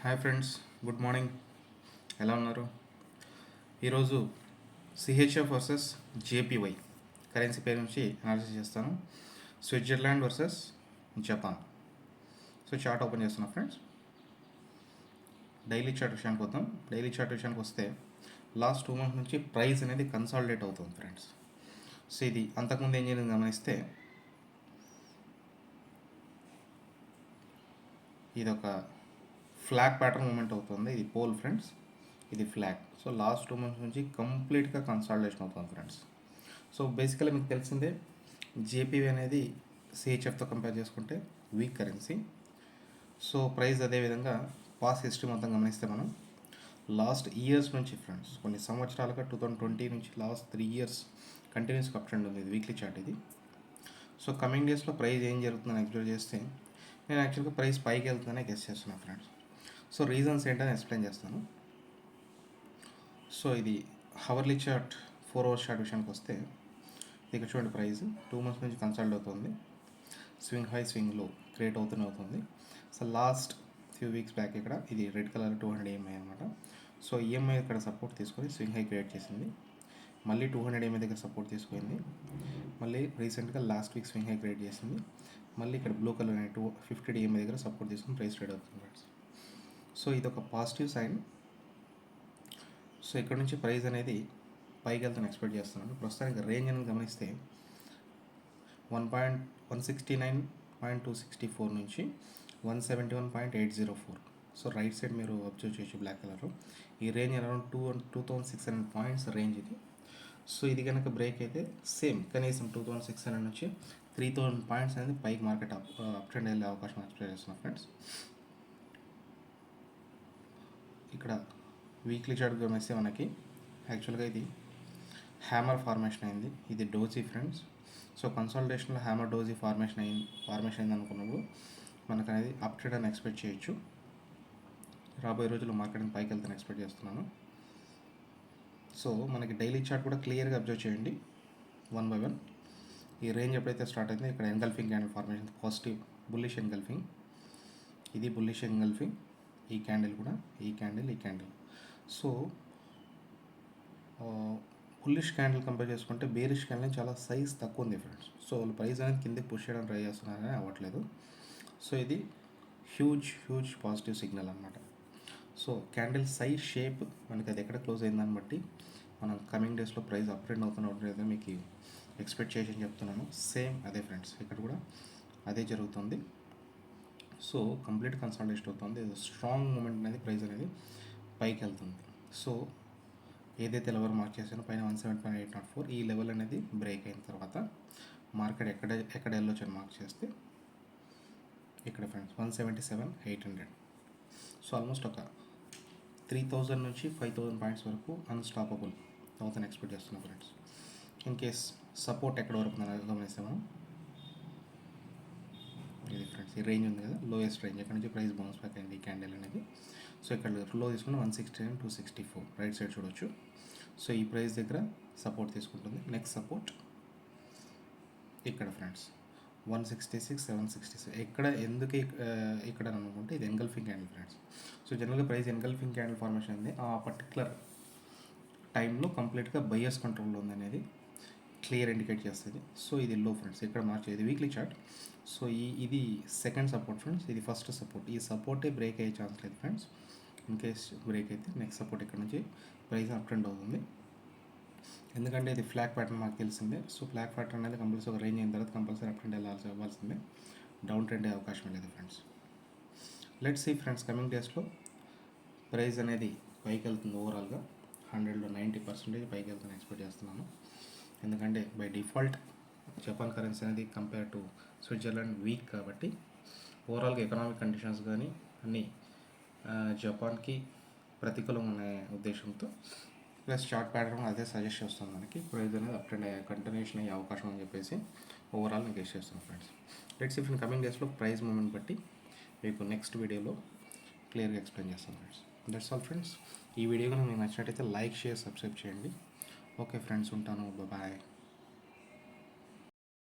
Hi friends, good morning. ఎలా ఉన్నారు? ఈరోజు సిహెచ్ఎఫ్ వర్సెస్ జేపీవై కరెన్సీ పేరు నుంచి అనాలిసిస్ చేస్తాను. Switzerland versus Japan. So chart open చేస్తున్నా ఫ్రెండ్స్. డైలీ చార్ట్ విషయానికి వద్దాం. డైలీ చార్ట్ విషయానికి వస్తే లాస్ట్ 2 మంత్స్ నుంచి ప్రైస్ అనేది కన్సాలిడేట్ అవుతుంది ఫ్రెండ్స్. సో ఇది అంతకుముందు ఏం జరిగింది గమనిస్తే ఇది ఒక ఫ్లాగ్ ప్యాటర్న్ మూమెంట్ అవుతుంది. ఇది పోల్ ఫ్రెండ్స్, ఇది ఫ్లాగ్. సో లాస్ట్ 2 మంత్స్ నుంచి కంప్లీట్గా కన్సాలిడేషన్ అవుతుంది ఫ్రెండ్స్. సో బేసికలీ మీకు తెలిసిందే జేపీవీ అనేది సిహెచ్ఎఫ్తో కంపేర్ చేసుకుంటే వీక్ కరెన్సీ. సో ప్రైస్ అదేవిధంగా పాస్ట్ హిస్టరీ మొత్తం గమనిస్తే మనం లాస్ట్ ఇయర్స్ నుంచి ఫ్రెండ్స్ కొన్ని సంవత్సరాలుగా 2020 నుంచి లాస్ట్ 3 ఇయర్స్ కంటిన్యూస్గా అప్ ట్రెండ్ ఉంది. ఇది వీక్లీ చార్ట్ ఇది. సో కమింగ్ డేస్లో ప్రైస్ ఏం జరుగుతుందని ఎక్స్ప్లెయిన్ చేస్తే నేను యాక్చువల్గా ప్రైస్ పైకి వెళ్తుందనే గెస్ చేస్తున్నాను ఫ్రెండ్స్. సో రీజన్స్ ఏంటని ఎక్స్ప్లెయిన్ చేస్తాను. సో ఇది హవర్లీ చార్ట్ 4 అవర్స్ చార్ట్ విషయానికి వస్తే ఇక్కడ చూడండి, ప్రైస్ 2 మంత్స్ నుంచి కన్సల్ట్ అవుతుంది. స్వింగ్ హై స్వింగ్ లో క్రియేట్ అవుతుంది. So last few weeks back ఇక్కడ ఇది రెడ్ కలర్ 200 EMI అనమాట. సో ఈఎంఐ ఇక్కడ సపోర్ట్ తీసుకొని స్వింగ్ హై క్రియేట్ చేసింది. మళ్ళీ 200 EMI దగ్గర సపోర్ట్ తీసుకుంది. మళ్ళీ రీసెంట్గా last week swing high create చేసింది. మళ్ళీ ఇక్కడ బ్లూ కలర్ 250 EMI దగ్గర సపోర్ట్ తీసుకుని ప్రైస్ ట్రేడ్ అవుతుంది ఫ్రెండ్స్. సో ఇది ఒక పాజిటివ్ సైన్. సో ఇక్కడ నుంచి ప్రైస్ అనేది పైకి వెళ్తాను ఎక్స్పెక్ట్ చేస్తున్నాను. ప్రస్తుతానికి రేంజ్ అని గమనిస్తే 169.264 నుంచి 171.804. సో రైట్ సైడ్ మీరు అబ్జర్వ్ చేయొచ్చు బ్లాక్ కలర్. ఈ రేంజ్ అరౌండ్ 2600 పాయింట్స్ రేంజ్ ఇది. సో ఇది కనుక బ్రేక్ అయితే సేమ్ కనీసం 2600 నుంచి 3000 పాయింట్స్ అనేది పైకి మార్కెట్ అప్ ట్రెండ్ వెళ్ళే అవకాశం ఎక్స్పెక్ట్ చేస్తున్నాను ఫ్రెండ్స్. ఇక్కడ వీక్లీ చార్ట్ గమనిస్తే మనకి యాక్చువల్గా ఇది హ్యామర్ ఫార్మేషన్ అయింది. ఇది డోజీ ఫ్రెండ్స్. సో కన్సాలిడేషన్లో హ్యామర్ డోజీ ఫార్మేషన్ అయింది అనుకున్నప్పుడు మనకు అనేది అప్ ట్రెండ్ అని ఎక్స్పెక్ట్ చేయొచ్చు. రాబోయే రోజుల్లో మార్కెటింగ్ పైకి వెళ్తాను ఎక్స్పెక్ట్ చేస్తున్నాను. సో మనకి డైలీ చార్ట్ కూడా క్లియర్గా అబ్జర్వ్ చేయండి 1 by 1. ఈ రేంజ్ ఎప్పుడైతే స్టార్ట్ అయిందో ఇక్కడ engulfing candle formation, positive bullish engulfing. ఇది బుల్లిష్ ఎన్గల్ఫింగ్. ఈ క్యాండిల్ కూడా, ఈ candle. So bullish candle compare చేసుకుంటే బేరిష్ క్యాండిల్ చాలా సైజ్ తక్కువ ఉంది ఫ్రెండ్స్. సో వాళ్ళు ప్రైస్ అనేది కిందకి పుష్ చేయడం ట్రై చేస్తున్నారని అవ్వట్లేదు. సో ఇది హ్యూజ్ పాజిటివ్ సిగ్నల్ అనమాట. సో క్యాండిల్ సైజ్ షేప్ మనకి అది ఎక్కడ క్లోజ్ అయిందని బట్టి మనం కమింగ్ డేస్లో ప్రైస్ అప్ ట్రెండ్ అవుతున్నట్టు మీకు ఎక్స్పెక్టేషన్ చెప్తున్నాను. సేమ్ అదే ఫ్రెండ్స్, ఇక్కడ కూడా అదే జరుగుతుంది. సో కంప్లీట్ కన్సాలిడేషన్ అవుతుంది. స్ట్రాంగ్ మూమెంట్ అనేది ప్రైస్ అనేది పైకి వెళ్తుంది. సో ఏదైతే లెవెల్ మార్క్ చేసానో పైన 170.804 ఈ లెవెల్ అనేది బ్రేక్ అయిన తర్వాత మార్కెట్ ఎక్కడ వెళ్ళొచ్చు అని మార్క్ చేస్తే ఇక్కడ ఫ్రెండ్స్ 177,800. సో ఆల్మోస్ట్ ఒక 3000 నుంచి 5000 పాయింట్స్ వరకు అన్స్టాపబుల్ అవుతాను ఎక్స్పెక్ట్ చేస్తున్నాం ఫ్రెండ్స్. ఇన్ కేస్ సపోర్ట్ ఎక్కడ వరకు గమనిస్తే మనం ఇది ఫ్రెండ్స్, ఈ రేంజ్ ఉంది కదా, లోయెస్ట్ రేంజ్ ఎక్కడ నుంచి ప్రైస్ బౌన్స్ బ్యాక్ అయింది ఈ క్యాండిల్ అనేది. సో ఇక్కడ లో తీసుకుని 169.264 రైట్ సైడ్ చూడొచ్చు. సో ఈ ప్రైస్ దగ్గర సపోర్ట్ తీసుకుంటుంది. నెక్స్ట్ సపోర్ట్ ఇక్కడ ఫ్రెండ్స్ 166,766. ఎందుకు ఇక్కడ అనుకుంటే ఇది ఎన్గల్ఫింగ్ క్యాండిల్ ఫ్రెండ్స్. సో జనరల్గా ప్రైస్ ఎన్గల్ఫింగ్ క్యాండిల్ ఫార్మేషన్ అయింది ఆ పర్టికులర్ టైంలో కంప్లీట్గా బయర్స్ కంట్రోల్లో ఉంది అనేది క్లియర్ ఇండికేట్ చేస్తుంది. సో ఇది లో ఫ్రెండ్స్, ఇక్కడ మార్చేది వీక్లీ చార్ట్. సో ఇది సెకండ్ సపోర్ట్ ఫ్రెండ్స్, ఇది ఫస్ట్ సపోర్ట్. ఈ సపోర్టే బ్రేక్ అయ్యే ఛాన్స్ లేదు ఫ్రెండ్స్. ఇన్ కేస్ బ్రేక్ అయితే నెక్స్ట్ సపోర్ట్ ఇక్కడ నుంచి ప్రైస్ అప్ ట్రెండ్ అవుతుంది. ఎందుకంటే ఇది ఫ్లాగ్ ప్యాటర్న్ మాకు తెలిసిందే. సో ఫ్లాగ్ ప్యాటర్న్ అనేది కంపల్సరీ ఒక రేంజ్ అయిన తర్వాత కంపల్సరీ అప్ ట్రెండ్ అవ్వాల్సిందే, డౌన్ ట్రెండ్ అయ్యే అవకాశం లేదు friends. Let's see friends, coming డేస్లో ప్రైస్ అనేది పైకి వెళ్తుంది. ఓవరాల్గా 100లో 90% పైకి వెళ్తుందని ఎక్స్పెక్ట్ చేస్తున్నాను. ఎందుకంటే బై డిఫాల్ట్ జపాన్ కరెన్సీ అనేది కంపేర్ టు స్విట్జర్లాండ్ వీక్ కాబట్టి ఓవరాల్గా ఎకనామిక్ కండిషన్స్ కానీ అన్నీ జపాన్కి ప్రతికూలంగా ఉన్న ఉద్దేశంతో ప్లస్ చార్ట్ ప్యాటర్న్ అదే సజెస్ట్ చేస్తుంది మనకి ప్రైస్ అనేది అప్ ట్రెండ్ అయ్యే కంటిన్యూషన్ అయ్యే అవకాశం అని చెప్పేసి ఓవరాల్ నేను గెస్ చేస్తున్నాను friends. Let's if in coming డేస్లో ప్రైస్ మూమెంట్ బట్టి మీకు నెక్స్ట్ వీడియోలో క్లియర్గా ఎక్స్ప్లెయిన్ చేస్తాను ఫ్రెండ్స్. That's all friends. ఈ వీడియో కనుక మీకు నచ్చినట్టయితే లైక్, షేర్, సబ్స్క్రైబ్ చేయండి. ఓకే ఫ్రెండ్స్, ఉంటాను. బాయ్.